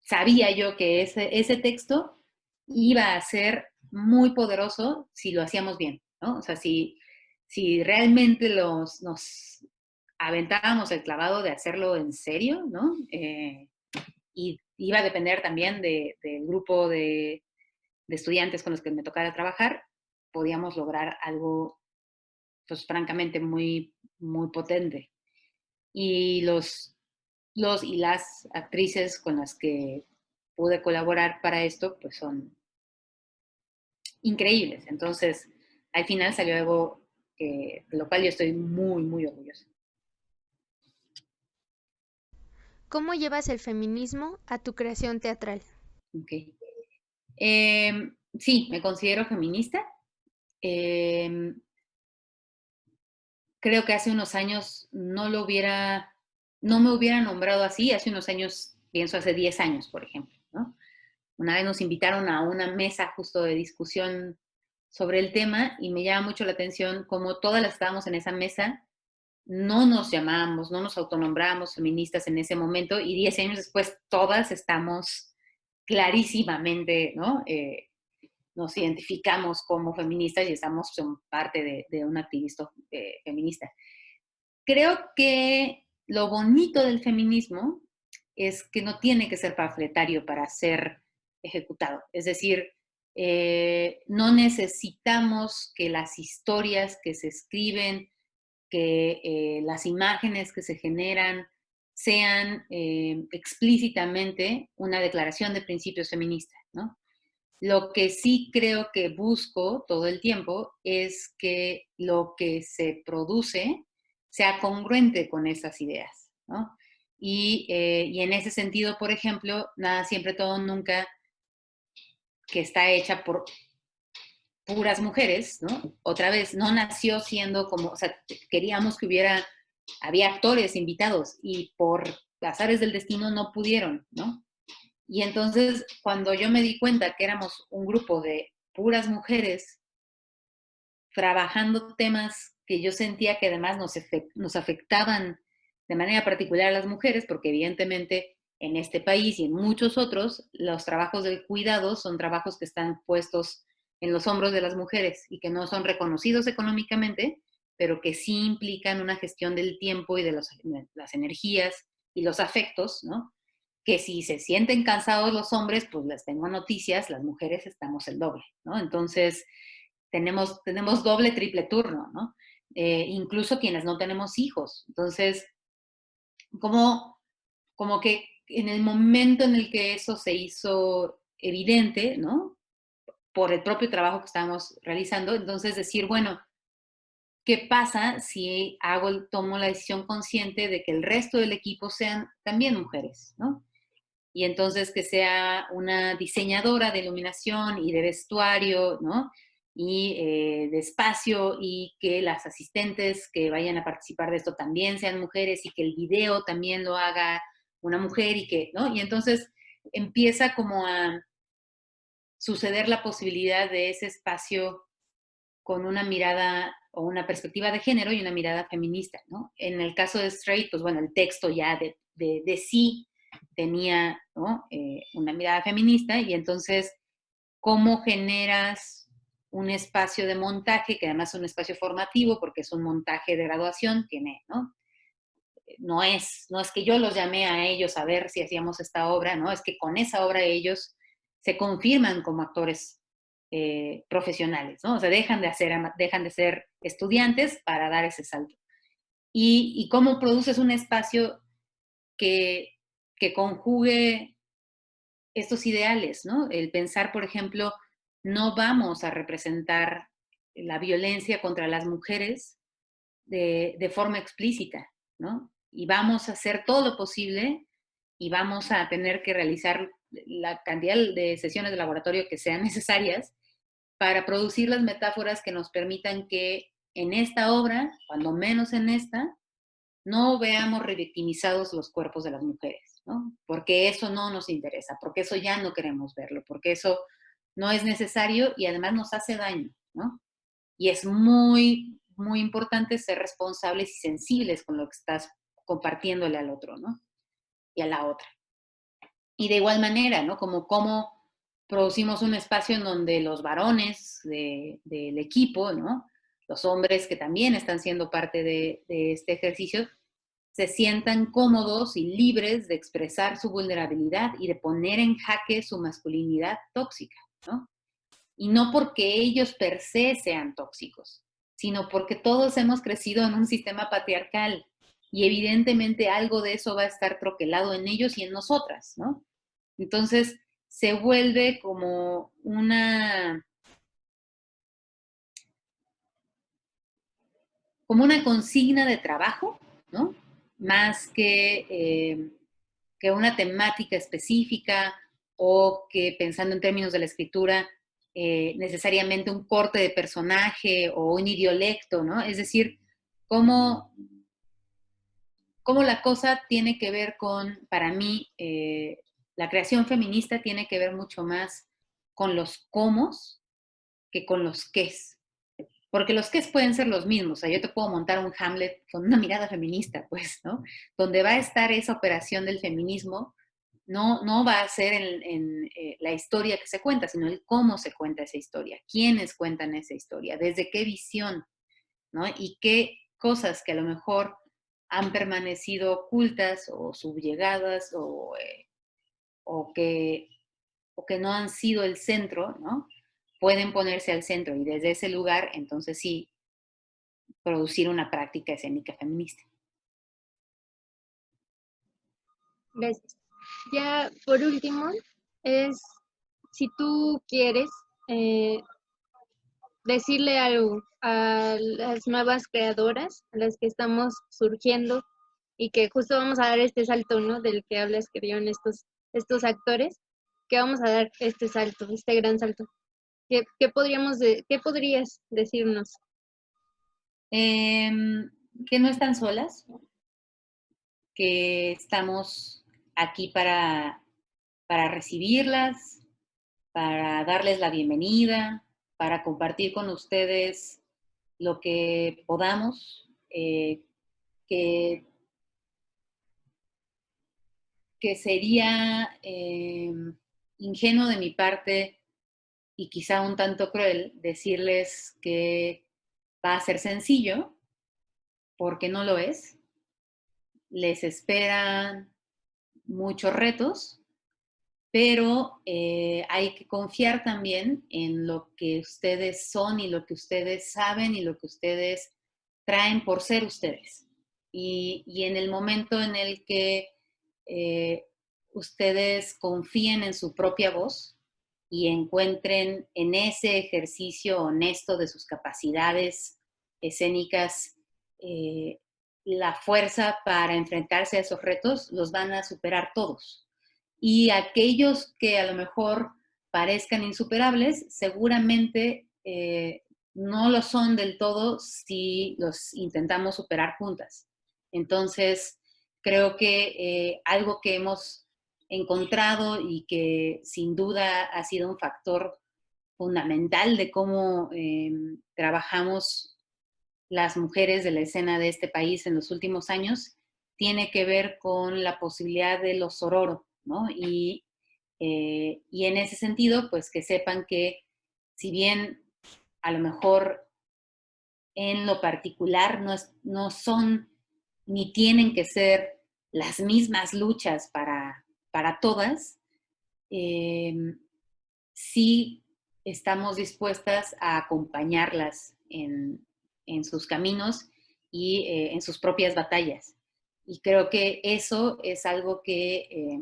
sabía yo que ese texto iba a ser muy poderoso si lo hacíamos bien, ¿no? O sea, si realmente nos aventábamos el clavado de hacerlo en serio, ¿no? Y iba a depender también del grupo de estudiantes con los que me tocara trabajar, podíamos lograr algo, pues francamente, muy, muy potente. Y los y las actrices con las que pude colaborar para esto, pues son increíbles. Entonces, al final salió algo de lo cual yo estoy muy, muy orgullosa. ¿Cómo llevas el feminismo a tu creación teatral? Okay. Sí, me considero feminista. Eh, Creo que hace unos años no me hubiera nombrado así. Hace unos años, pienso hace 10 años, por ejemplo, ¿no? Una vez nos invitaron a una mesa justo de discusión sobre el tema y me llama mucho la atención cómo todas las que estábamos en esa mesa no nos llamábamos, no nos autonombramos feministas en ese momento y 10 años después todas estamos clarísimamente, ¿no? Nos identificamos como feministas y estamos en parte de un activista feminista. Creo que lo bonito del feminismo es que no tiene que ser panfletario para ser ejecutado. Es decir, no necesitamos que las historias que se escriben, que las imágenes que se generan sean explícitamente una declaración de principios feministas, ¿no? Lo que sí creo que busco todo el tiempo es que lo que se produce sea congruente con esas ideas, ¿no? Y en ese sentido, por ejemplo, Nada, Siempre, Todo, Nunca, que está hecha por puras mujeres, ¿no? Otra vez, no nació siendo como, o sea, queríamos que había actores invitados y por azares del destino no pudieron, ¿no? Y entonces, cuando yo me di cuenta que éramos un grupo de puras mujeres trabajando temas que yo sentía que además nos afectaban de manera particular a las mujeres, porque evidentemente en este país y en muchos otros, los trabajos del cuidado son trabajos que están puestos en los hombros de las mujeres y que no son reconocidos económicamente, pero que sí implican una gestión del tiempo y de las energías y los afectos, ¿no? Que si se sienten cansados los hombres, pues les tengo noticias, las mujeres estamos el doble, ¿no? Entonces, tenemos doble, triple turno, ¿no? Incluso quienes no tenemos hijos. Entonces, como, como que en el momento en el que eso se hizo evidente, ¿no? Por el propio trabajo que estábamos realizando, entonces decir, bueno, ¿qué pasa si tomo la decisión consciente de que el resto del equipo sean también mujeres, ¿no? Y entonces que sea una diseñadora de iluminación y de vestuario, ¿no? Y de espacio, y que las asistentes que vayan a participar de esto también sean mujeres y que el video también lo haga una mujer y que, ¿no? Y entonces empieza como a suceder la posibilidad de ese espacio con una mirada o una perspectiva de género y una mirada feminista, ¿no? En el caso de Straight, pues bueno, el texto ya de sí tenía, ¿no? Una mirada feminista y entonces, ¿cómo generas un espacio de montaje, que además es un espacio formativo porque es un montaje de graduación, tiene, ¿no? No es que yo los llamé a ellos a ver si hacíamos esta obra, ¿no? Es que con esa obra ellos se confirman como actores profesionales, ¿no? O sea, dejan de ser estudiantes para dar ese salto. Y cómo produces un espacio que, que conjugue estos ideales, ¿no? El pensar, por ejemplo, no vamos a representar la violencia contra las mujeres de forma explícita, ¿no? Y vamos a hacer todo lo posible y vamos a tener que realizar la cantidad de sesiones de laboratorio que sean necesarias para producir las metáforas que nos permitan que en esta obra, cuando menos en esta, no veamos revictimizados los cuerpos de las mujeres, ¿no? Porque eso no nos interesa, porque eso ya no queremos verlo, porque eso no es necesario y además nos hace daño, ¿no? Y es muy, muy importante ser responsables y sensibles con lo que estás compartiéndole al otro, ¿no? Y a la otra. Y de igual manera, ¿no? Como cómo producimos un espacio en donde los varones del equipo, ¿no? Los hombres que también están siendo parte de este ejercicio, se sientan cómodos y libres de expresar su vulnerabilidad y de poner en jaque su masculinidad tóxica, ¿no? Y no porque ellos per se sean tóxicos, sino porque todos hemos crecido en un sistema patriarcal y evidentemente algo de eso va a estar troquelado en ellos y en nosotras, ¿no? Entonces se vuelve como una consigna de trabajo, ¿no? Más que una temática específica o que pensando en términos de la escritura, necesariamente un corte de personaje o un idiolecto, ¿no? Es decir, cómo, cómo la cosa tiene que ver con, para mí, la creación feminista tiene que ver mucho más con los cómo que con los qués. Porque los qués pueden ser los mismos. O sea, yo te puedo montar un Hamlet con una mirada feminista, pues, ¿no? Donde va a estar esa operación del feminismo, no va a ser en la historia que se cuenta, sino el cómo se cuenta esa historia, quiénes cuentan esa historia, desde qué visión, ¿no? Y qué cosas que a lo mejor han permanecido ocultas o subyugadas o que, o que no han sido el centro, ¿no? Pueden ponerse al centro y desde ese lugar, entonces sí, producir una práctica escénica feminista. Gracias. Ya por último, es si tú quieres eh, decirle algo a las nuevas creadoras, a las que estamos surgiendo y que justo vamos a dar este salto, ¿no? Del que hablas, que dieron estos actores, que vamos a dar este salto, este gran salto. ¿Qué podrías decirnos? Que no están solas, que estamos aquí para recibirlas, para darles la bienvenida, para compartir con ustedes lo que podamos, que, que sería ingenuo de mi parte y quizá un tanto cruel decirles que va a ser sencillo, porque no lo es. Les esperan muchos retos, pero hay que confiar también en lo que ustedes son y lo que ustedes saben y lo que ustedes traen por ser ustedes. Y en el momento en el que ustedes confíen en su propia voz y encuentren en ese ejercicio honesto de sus capacidades escénicas la fuerza para enfrentarse a esos retos, los van a superar todos. Y aquellos que a lo mejor parezcan insuperables, seguramente no lo son del todo si los intentamos superar juntas. Entonces, creo que algo que hemos encontrado y que sin duda ha sido un factor fundamental de cómo trabajamos las mujeres de la escena de este país en los últimos años, tiene que ver con la posibilidad de lo sororo, ¿no? Y en ese sentido, pues que sepan que si bien a lo mejor en lo particular no son ni tienen que ser las mismas luchas para todas, sí estamos dispuestas a acompañarlas en sus caminos y en sus propias batallas. Y creo que eso es algo que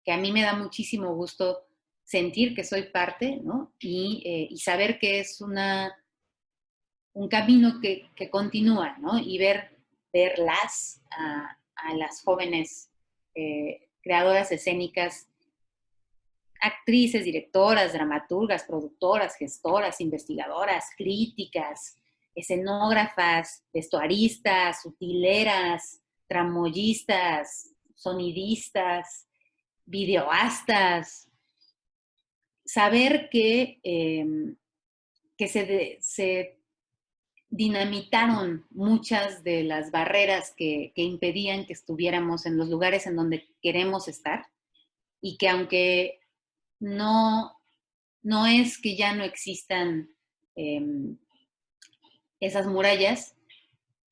a mí me da muchísimo gusto sentir que soy parte, ¿no? Y saber que es un camino que continúa, ¿no? Y verlas a las jóvenes creadoras escénicas, actrices, directoras, dramaturgas, productoras, gestoras, investigadoras, críticas, escenógrafas, vestuaristas, utileras, tramoyistas, sonidistas, videoastas, saber que se dinamitaron muchas de las barreras que impedían que estuviéramos en los lugares en donde queremos estar y que aunque no es que ya no existan esas murallas,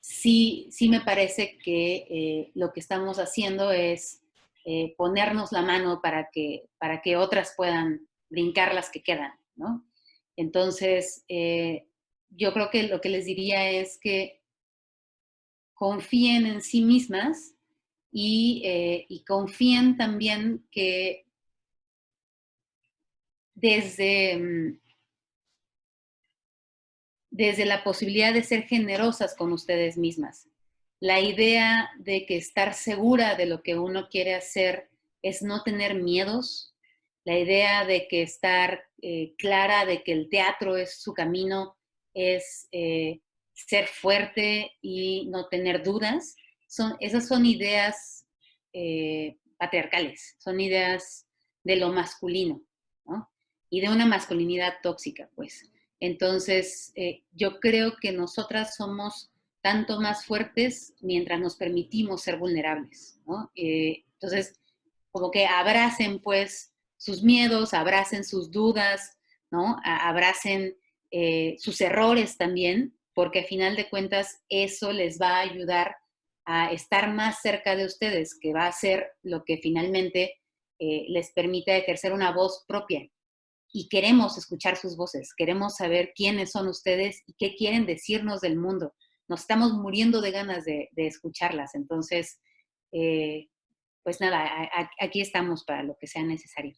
sí me parece que lo que estamos haciendo es ponernos la mano para que otras puedan brincar las que quedan, ¿no? Entonces, yo creo que lo que les diría es que confíen en sí mismas y confíen también que desde, desde la posibilidad de ser generosas con ustedes mismas. La idea de que estar segura de lo que uno quiere hacer es no tener miedos. La idea de que estar clara de que el teatro es su camino es ser fuerte y no tener dudas. Esas son ideas patriarcales, son ideas de lo masculino, ¿no? Y de una masculinidad tóxica, pues. Entonces, yo creo que nosotras somos tanto más fuertes mientras nos permitimos ser vulnerables, ¿no? Entonces, como que abracen pues sus miedos, abracen sus dudas, ¿no? Abracen sus errores también, porque a final de cuentas eso les va a ayudar a estar más cerca de ustedes, que va a ser lo que finalmente les permite ejercer una voz propia. Y queremos escuchar sus voces, queremos saber quiénes son ustedes y qué quieren decirnos del mundo. Nos estamos muriendo de ganas de escucharlas. Entonces, pues nada, aquí estamos para lo que sea necesario.